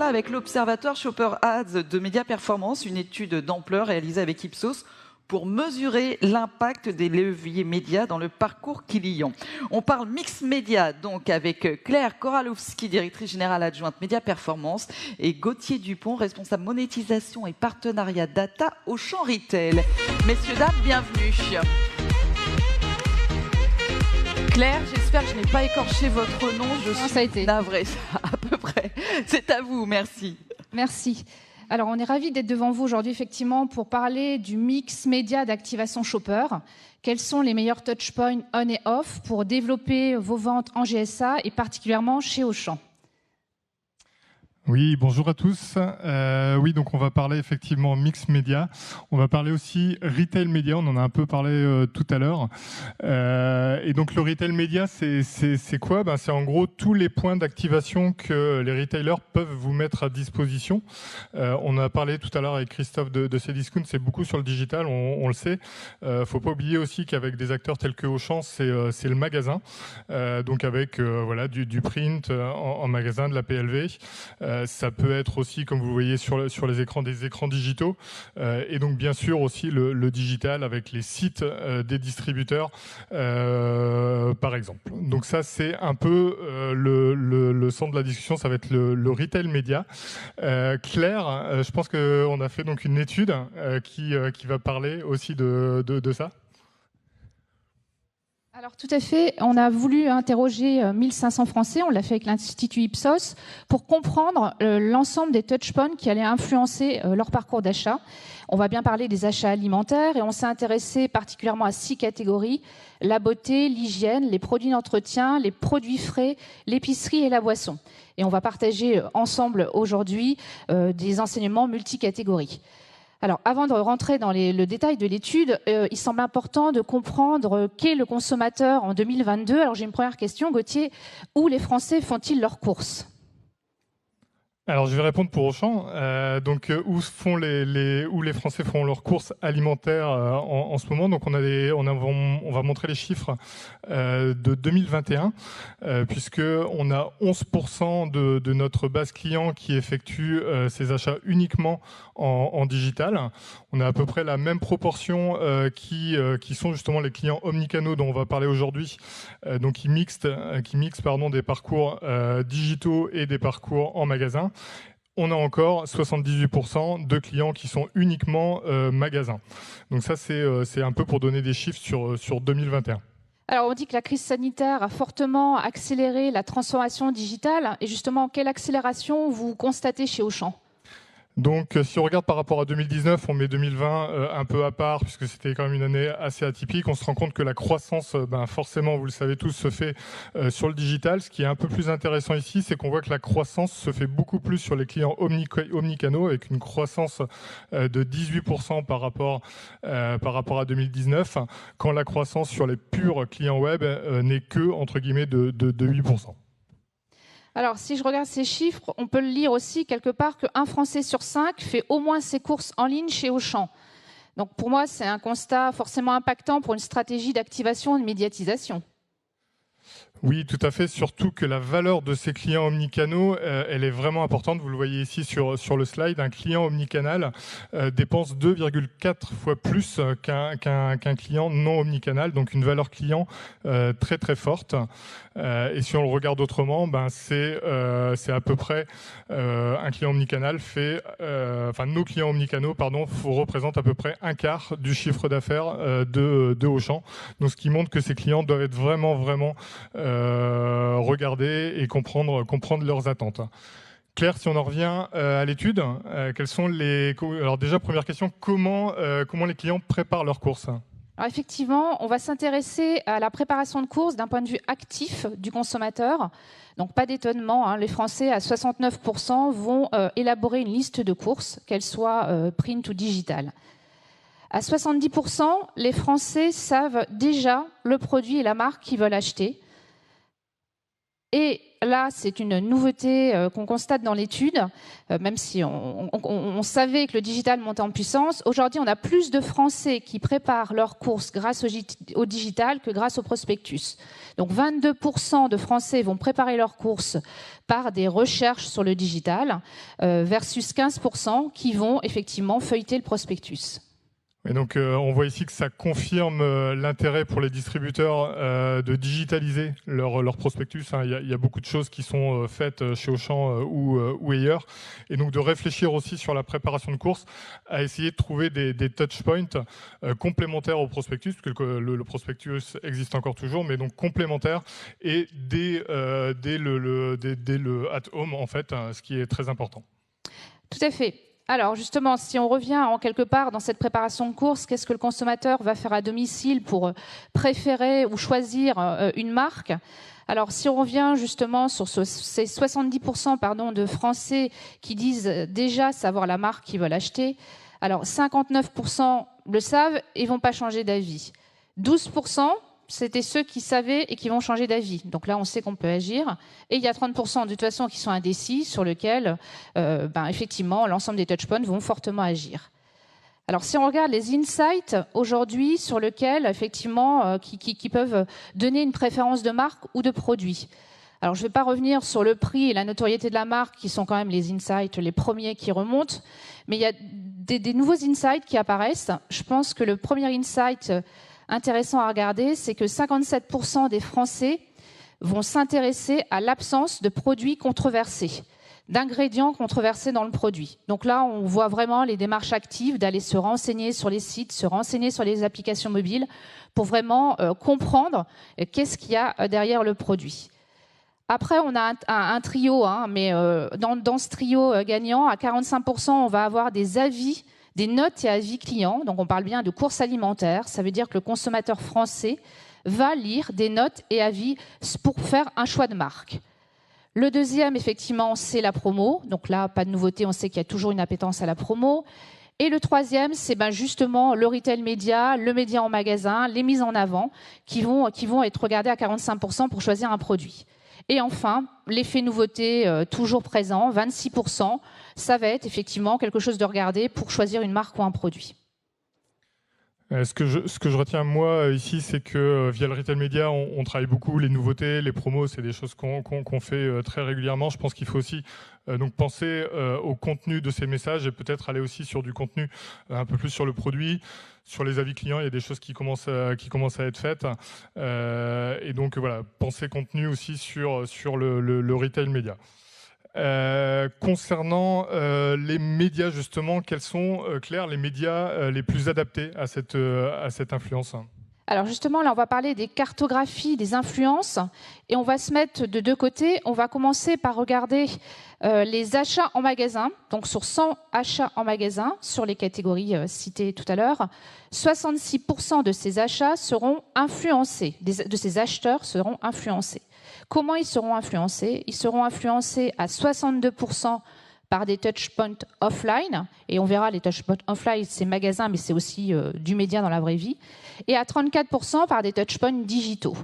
avec l'Observatoire Shopper Ads de Média Performance, une étude d'ampleur réalisée avec Ipsos pour mesurer l'impact des leviers médias dans le parcours client. On parle mix média, donc avec Claire Koralowski, directrice générale adjointe Média Performance, et Gauthier Dupont, responsable monétisation et partenariat data au Auchan Retail. Messieurs, dames, bienvenue. Claire, j'espère que je n'ai pas écorché votre nom. Je suis navrée, à peu près. C'est à vous, merci. Merci. Alors, on est ravis d'être devant vous aujourd'hui, effectivement, pour parler du mix média d'activation shopper. Quels sont les meilleurs touchpoints on et off pour développer vos ventes en GSA et particulièrement chez Auchan? Oui, bonjour à tous. Oui, donc on va parler effectivement mix média. On va parler aussi retail média. On en a un peu parlé tout à l'heure. Et donc le retail média, c'est quoi? C'est en gros tous les points d'activation que les retailers peuvent vous mettre à disposition. On a parlé tout à l'heure avec Christophe de Cdiscount. C'est beaucoup sur le digital, on le sait. Faut pas oublier aussi qu'avec des acteurs tels que Auchan, c'est le magasin. Donc avec voilà du print en magasin, de la PLV. Ça peut être aussi, comme vous le voyez sur les écrans, des écrans digitaux. Et donc, bien sûr, aussi le digital avec les sites des distributeurs, par exemple. Donc ça, c'est un peu le centre de la discussion. Ça va être le retail média. Claire, je pense qu'on a fait donc une étude qui va parler aussi de ça. Alors tout à fait, on a voulu interroger 1500 Français, on l'a fait avec l'Institut Ipsos, pour comprendre l'ensemble des touchpoints qui allaient influencer leur parcours d'achat. On va bien parler des achats alimentaires et on s'est intéressé particulièrement à 6 catégories: la beauté, l'hygiène, les produits d'entretien, les produits frais, l'épicerie et la boisson. Et on va partager ensemble aujourd'hui des enseignements multicatégories. Alors, avant de rentrer dans le détail de l'étude, il semble important de comprendre qu'est le consommateur en 2022. Alors, j'ai une première question, Gauthier. Où les Français font-ils leurs courses ? Alors, je vais répondre pour Auchan. Où les Français font leurs courses alimentaires en ce moment. Donc, on va montrer les chiffres de 2021, puisque on a 11% de notre base client qui effectue ses achats uniquement en digital. On a à peu près la même proportion qui sont justement les clients omnicanaux dont on va parler aujourd'hui, donc qui mixent des parcours digitaux et des parcours en magasin. On a encore 78% de clients qui sont uniquement magasins. Donc ça, c'est un peu pour donner des chiffres sur 2021. Alors, on dit que la crise sanitaire a fortement accéléré la transformation digitale. Et justement, quelle accélération vous constatez chez Auchan ? Donc, si on regarde par rapport à 2019, on met 2020 un peu à part, puisque c'était quand même une année assez atypique. On se rend compte que la croissance, forcément, vous le savez tous, se fait sur le digital. Ce qui est un peu plus intéressant ici, c'est qu'on voit que la croissance se fait beaucoup plus sur les clients omnicanaux, avec une croissance de 18% par rapport à 2019, quand la croissance sur les purs clients web n'est que, entre guillemets, de 8%. Alors, si je regarde ces chiffres, on peut le lire aussi quelque part qu'un Français sur 5 fait au moins ses courses en ligne chez Auchan. Donc, pour moi, c'est un constat forcément impactant pour une stratégie d'activation et de médiatisation. Oui, tout à fait, surtout que la valeur de ces clients omnicanaux, elle est vraiment importante. Vous le voyez ici sur le slide, un client omnicanal dépense 2,4 fois plus qu'un client non omnicanal, donc une valeur client très très forte. Et si on le regarde autrement, c'est à peu près un client omnicanal nos clients omnicanaux, représentent à peu près un quart du chiffre d'affaires de Auchan. Donc ce qui montre que ces clients doivent être vraiment regarder et comprendre leurs attentes. Claire, si on en revient à l'étude, quelles sont les... Alors déjà, première question, comment les clients préparent leurs courses ? Alors effectivement, on va s'intéresser à la préparation de courses d'un point de vue actif du consommateur. Donc pas d'étonnement, les Français à 69% vont élaborer une liste de courses, qu'elle soit print ou digitale. À 70%, les Français savent déjà le produit et la marque qu'ils veulent acheter. Et là, c'est une nouveauté qu'on constate dans l'étude, même si on savait que le digital montait en puissance. Aujourd'hui, on a plus de Français qui préparent leurs courses grâce au digital que grâce au prospectus. Donc 22% de Français vont préparer leurs courses par des recherches sur le digital, versus 15% qui vont effectivement feuilleter le prospectus. Et donc, on voit ici que ça confirme l'intérêt pour les distributeurs de digitaliser leur prospectus. Il y a beaucoup de choses qui sont faites chez Auchan ou ailleurs. Et donc, de réfléchir aussi sur la préparation de courses, à essayer de trouver des touchpoints complémentaires au prospectus, puisque le prospectus existe encore toujours, mais donc complémentaires et dès le at-home, en fait, ce qui est très important. Tout à fait. Alors justement, si on revient en quelque part dans cette préparation de course, qu'est-ce que le consommateur va faire à domicile pour préférer ou choisir une marque? Alors si on revient justement sur ces 70% de Français qui disent déjà savoir la marque qu'ils veulent acheter, alors 59% le savent et ne vont pas changer d'avis. 12%, c'était ceux qui savaient et qui vont changer d'avis. Donc là, on sait qu'on peut agir. Et il y a 30% de toute façon qui sont indécis, sur lesquels, effectivement, l'ensemble des touchpoints vont fortement agir. Alors, si on regarde les insights aujourd'hui, sur lesquels, effectivement, qui peuvent donner une préférence de marque ou de produit. Alors, je ne vais pas revenir sur le prix et la notoriété de la marque, qui sont quand même les insights les premiers qui remontent, mais il y a des nouveaux insights qui apparaissent. Je pense que le premier insight intéressant à regarder, c'est que 57% des Français vont s'intéresser à l'absence de produits controversés, d'ingrédients controversés dans le produit. Donc là, on voit vraiment les démarches actives d'aller se renseigner sur les sites, se renseigner sur les applications mobiles pour vraiment comprendre qu'est-ce qu'il y a derrière le produit. Après, on a un trio, mais dans ce trio gagnant, à 45%, on va avoir des avis, des notes et avis clients. Donc, on parle bien de courses alimentaires. Ça veut dire que le consommateur français va lire des notes et avis pour faire un choix de marque. Le deuxième, effectivement, c'est la promo. Donc là, pas de nouveauté, on sait qu'il y a toujours une appétence à la promo. Et le troisième, c'est justement le retail média, le média en magasin, les mises en avant qui vont être regardées à 45% pour choisir un produit. Et enfin, l'effet nouveauté toujours présent, 26%, ça va être effectivement quelque chose de regarder pour choisir une marque ou un produit. Ce que je retiens moi ici, c'est que via le retail média, on travaille beaucoup les nouveautés, les promos, c'est des choses qu'on fait très régulièrement. Je pense qu'il faut aussi donc penser au contenu de ces messages et peut-être aller aussi sur du contenu un peu plus sur le produit. Sur les avis clients, il y a des choses qui commencent à être faites. Et donc voilà, penser contenu aussi sur le retail média. Concernant les médias justement, quels sont, Claire, les médias les plus adaptés à cette influence? Alors justement, là, on va parler des cartographies, des influences, et on va se mettre de deux côtés. On va commencer par regarder les achats en magasin. Donc sur 100 achats en magasin, sur les catégories citées tout à l'heure, 66% de ces achats seront influencés, de ces acheteurs seront influencés. Comment ils seront influencés? Ils seront influencés à 62% par des touchpoints offline, et on verra les touchpoints offline, c'est magasin, mais c'est aussi du média dans la vraie vie, et à 34% par des touchpoints digitaux.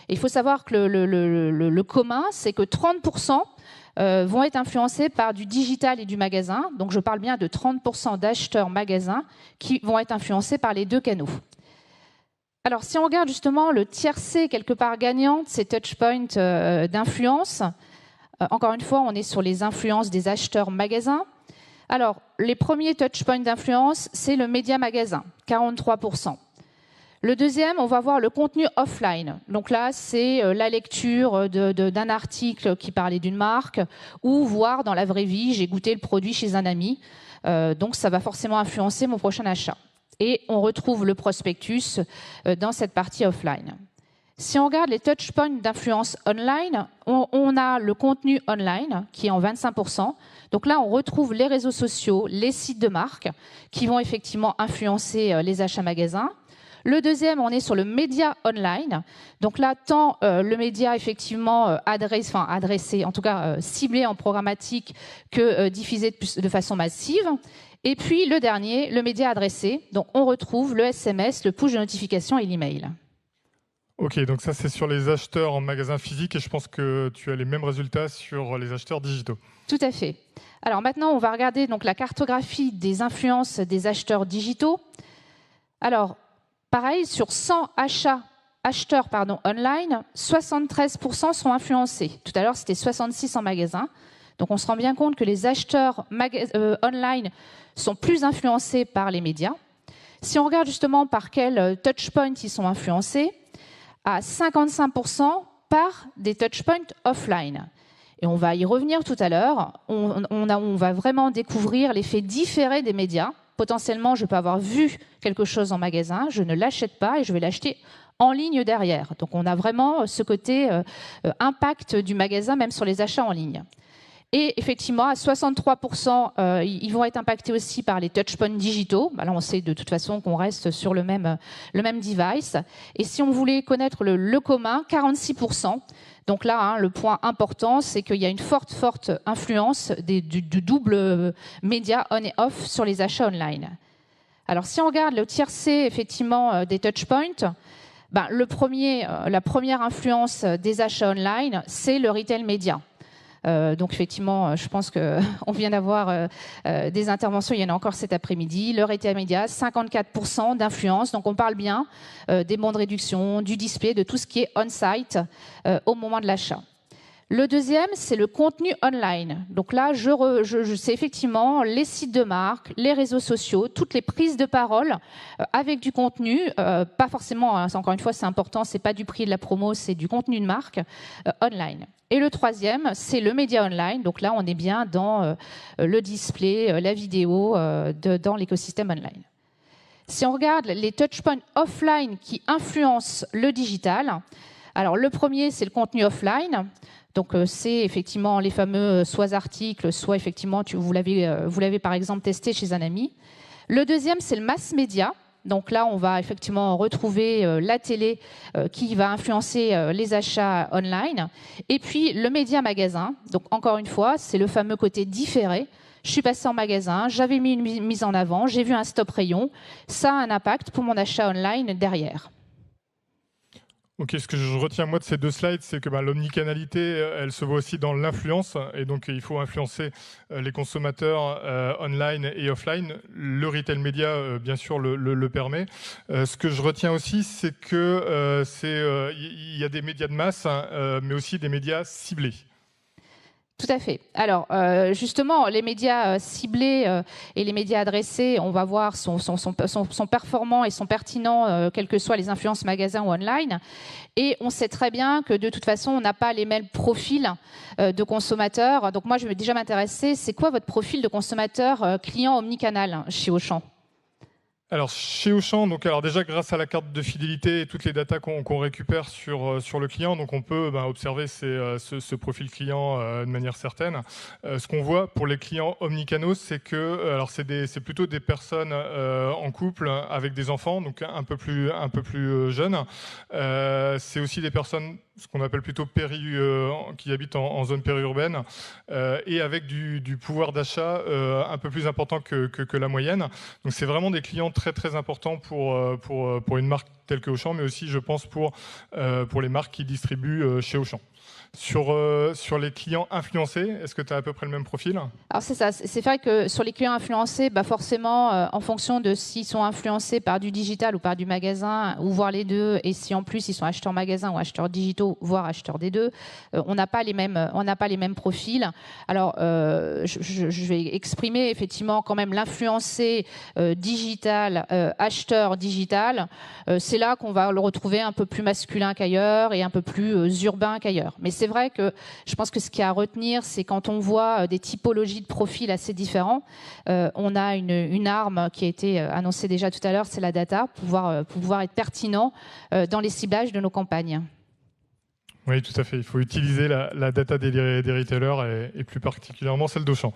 Et il faut savoir que le commun, c'est que 30% vont être influencés par du digital et du magasin, donc je parle bien de 30% d'acheteurs magasins qui vont être influencés par les deux canaux. Alors, si on regarde justement le tiercé quelque part gagnant de ces touchpoints d'influence, encore une fois, on est sur les influences des acheteurs magasins. Alors, les premiers touchpoints d'influence, c'est le média magasin, 43%. Le deuxième, on va voir le contenu offline. Donc là, c'est la lecture d'un article qui parlait d'une marque ou voir dans la vraie vie, j'ai goûté le produit chez un ami. Donc, ça va forcément influencer mon prochain achat. Et on retrouve le prospectus dans cette partie offline. Si on regarde les touchpoints d'influence online, on a le contenu online qui est en 25%. Donc là, on retrouve les réseaux sociaux, les sites de marque qui vont effectivement influencer les achats magasins. Le deuxième, on est sur le média online. Donc là, tant le média effectivement adressé, en tout cas ciblé en programmatique que diffusé de façon massive. Et puis le dernier, le média adressé. Donc on retrouve le SMS, le push de notification et l'email. Ok, donc ça c'est sur les acheteurs en magasin physique et je pense que tu as les mêmes résultats sur les acheteurs digitaux. Tout à fait. Alors maintenant, on va regarder donc la cartographie des influences des acheteurs digitaux. Alors, pareil, sur 100 acheteurs online, 73% sont influencés. Tout à l'heure, c'était 66 en magasin. Donc on se rend bien compte que les acheteurs online sont plus influencés par les médias. Si on regarde justement par quel touchpoint ils sont influencés, à 55% par des touchpoints offline. Et on va y revenir tout à l'heure. On va vraiment découvrir l'effet différé des médias. Potentiellement, je peux avoir vu quelque chose en magasin, je ne l'achète pas et je vais l'acheter en ligne derrière. Donc on a vraiment ce côté impact du magasin, même sur les achats en ligne. Et effectivement, à 63%, ils vont être impactés aussi par les touchpoints digitaux. Là, on sait de toute façon qu'on reste sur le même device. Et si on voulait connaître le commun, 46%. Donc là, le point important, c'est qu'il y a une forte influence du double média on et off sur les achats online. Alors, si on regarde le tiercé, effectivement, des touchpoints, la première influence des achats online, c'est le retail média. Donc effectivement, je pense qu'on vient d'avoir des interventions, il y en a encore cet après-midi. Le retail média, 54% d'influence. Donc on parle bien des bons de réduction, du display, de tout ce qui est on-site au moment de l'achat. Le deuxième, c'est le contenu online. Donc là, c'est effectivement les sites de marque, les réseaux sociaux, toutes les prises de parole avec du contenu, pas forcément, encore une fois, c'est important, c'est pas du prix de la promo, c'est du contenu de marque online. Et le troisième, c'est le média online. Donc là, on est bien dans le display, la vidéo, dans l'écosystème online. Si on regarde les touchpoints offline qui influencent le digital, alors le premier, c'est le contenu offline. Donc c'est effectivement les fameux soit articles, soit effectivement vous l'avez par exemple testé chez un ami. Le deuxième, c'est le mass média. Donc là, on va effectivement retrouver la télé qui va influencer les achats online. Et puis le média magasin. Donc encore une fois, c'est le fameux côté différé. Je suis passé en magasin, j'avais mis une mise en avant, j'ai vu un stop rayon. Ça a un impact pour mon achat online derrière. Ok, ce que je retiens moi de ces deux slides, c'est que l'omnicanalité, elle se voit aussi dans l'influence, et donc il faut influencer les consommateurs online et offline. Le retail média, bien sûr, le permet. Ce que je retiens aussi, c'est que il y a des médias de masse, mais aussi des médias ciblés. Tout à fait. Alors, justement, les médias ciblés et les médias adressés, on va voir, sont performants et sont pertinents, quelles que soient les influences magasins ou online. Et on sait très bien que, de toute façon, on n'a pas les mêmes profils de consommateurs. Donc, moi, je vais déjà m'intéresser, c'est quoi votre profil de consommateur client omnicanal chez Auchan ? Alors chez Auchan, alors déjà grâce à la carte de fidélité et toutes les datas qu'on récupère sur le client, donc on peut observer ce profil client de manière certaine. Ce qu'on voit pour les clients omnicanaux, c'est que c'est plutôt des personnes en couple avec des enfants, donc un peu plus jeunes. C'est aussi des personnes ce qu'on appelle plutôt qui habitent en zone périurbaine et avec du pouvoir d'achat un peu plus important que la moyenne. Donc c'est vraiment des clients très importants pour une marque telle que Auchan, mais aussi je pense pour les marques qui distribuent chez Auchan. Sur les clients influencés, est-ce que tu as à peu près le même profil ? Alors c'est ça, c'est vrai que sur les clients influencés, forcément, en fonction de s'ils sont influencés par du digital ou par du magasin, ou voire les deux, et si en plus ils sont acheteurs magasin ou acheteurs digitaux, voire acheteurs des deux, on n'a pas les mêmes profils. Alors je vais exprimer effectivement quand même l'influencé digital, acheteur digital. C'est là qu'on va le retrouver un peu plus masculin qu'ailleurs et un peu plus urbain qu'ailleurs. Mais c'est vrai que je pense que ce qu'il y a à retenir, c'est quand on voit des typologies de profils assez différents, on a une arme qui a été annoncée déjà tout à l'heure, c'est la data, pouvoir être pertinent dans les ciblages de nos campagnes. Oui, tout à fait. Il faut utiliser la data des retailers et plus particulièrement celle d'Auchan.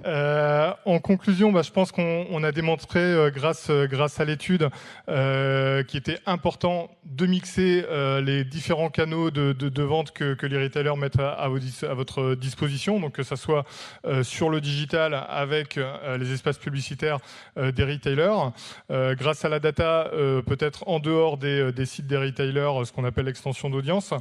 En conclusion, je pense qu'on a démontré grâce à l'étude qu'il était important de mixer les différents canaux de vente que les retailers mettent à votre disposition, donc que ça soit sur le digital avec les espaces publicitaires des retailers, grâce à la data peut-être en dehors des sites des retailers, ce qu'on appelle l'extension d'audience,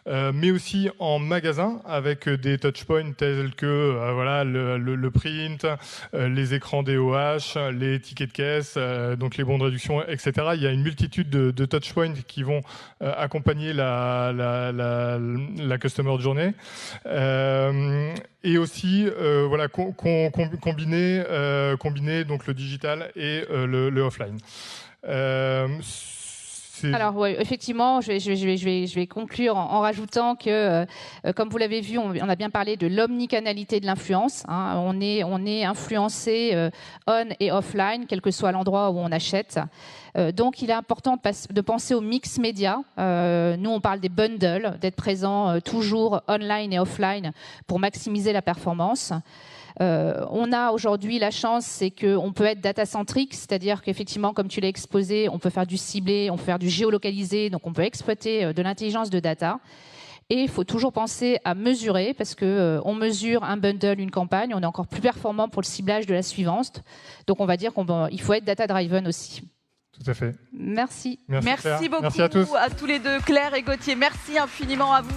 mais aussi en magasin avec des touchpoints tels que le print, les écrans DOH, les tickets de caisse, donc les bons de réduction, etc. Il y a une multitude de touchpoints qui vont accompagner la customer journey. Et aussi combiner donc le digital et le offline. Alors oui, effectivement, je vais conclure en rajoutant que, comme vous l'avez vu, on a bien parlé de l'omnicanalité de l'influence. Hein. On est influencé on et offline, quel que soit l'endroit où on achète. Donc, il est important de penser au mix média. Nous, on parle des bundles, d'être présent toujours online et offline pour maximiser la performance. On a aujourd'hui la chance, c'est qu'on peut être data-centrique, c'est-à-dire qu'effectivement, comme tu l'as exposé, on peut faire du ciblé, on peut faire du géolocalisé, donc on peut exploiter de l'intelligence de data. Et il faut toujours penser à mesurer, parce qu'on mesure un bundle, une campagne, on est encore plus performant pour le ciblage de la suivante. Donc on va dire qu'il faut être data-driven aussi. Tout à fait. Merci. Merci beaucoup Merci à tous les deux, Claire et Gauthier. Merci infiniment à vous.